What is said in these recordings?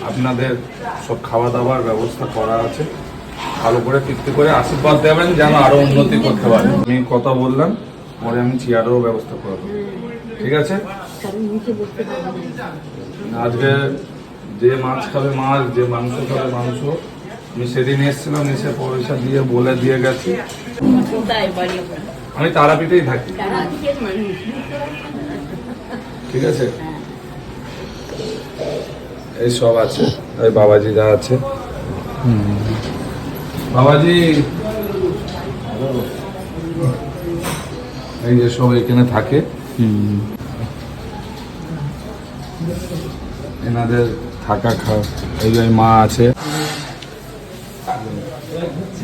আপনাদের সব খাওয়া দাওয়ার ব্যবস্থা করা আছে, ভালো করে তৃপ্তি করে আশীর্বাদ দেবেন যেন আরো উন্নতি করতে পারে। আমি কথা বললাম, পরে আমি চেয়ারেরও ব্যবস্থা করে দেবো, ঠিক আছে? আজকে যে মাছ খাবে মাছ, যে মাংস খাবে মাংস। আমি সেদিন এসেছিলাম, এসে পয়সা দিয়ে বলে দিয়ে গেছি। আমি তারাপীঠেই থাকি, ঠিক আছে? এই সব আছে, এই বাবাজি যা আছে। বাবাজি এই যে সব এখানে থাকে, এনাদের থাকা খাওয়া। এই যে মা আছে,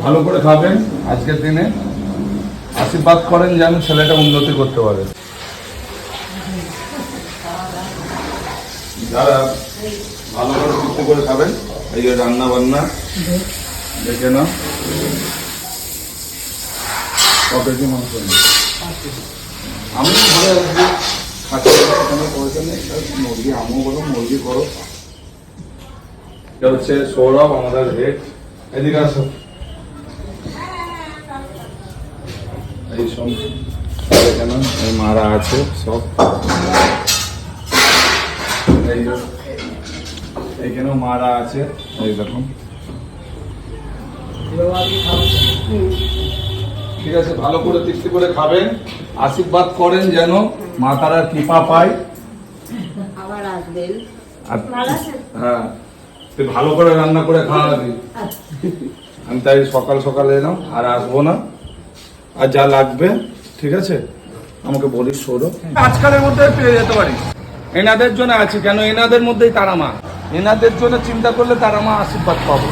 ভালো করে খাবেন। আজকের দিনে আশীর্বাদ করেন যেন ছেলেটা উন্নতি করতে পারে। যারা ভালো করে তৃপ্তি করে খাবেন, এই যে রান্না বান্না দেখে না কেজি মাংস। আমি ঘরে খাচ্ছি, পয়সা নেই, মুরগি আমও বলো, মুরগি করো। এটা হচ্ছে সৌরভ, আমাদের হেড। এদিকে আসো। এই সব এখানে এই মারা আছে সব, এইখানেও মারা আছে, এই দেখুন। ঠিক আছে, ভালো করে তৃপ্তি করে খাবেন, আশীর্বাদ করেন যেন মা তারার কৃপা পায়। হ্যাঁ, তুই ভালো করে রান্না করে খাওয়াবি। আমি তাই সকাল সকাল এলাম, আর আসবো না। আর যা লাগবে ঠিক আছে আমাকে বলিস। সৌরভ আজকালের মধ্যে পেয়ে যেতে পারি। এনাদের জন্য আছে, কেন এনাদের মধ্যেই তারা মা। এনাদের জন্য চিন্তা করলে তারা মা আশীর্বাদ পাবো।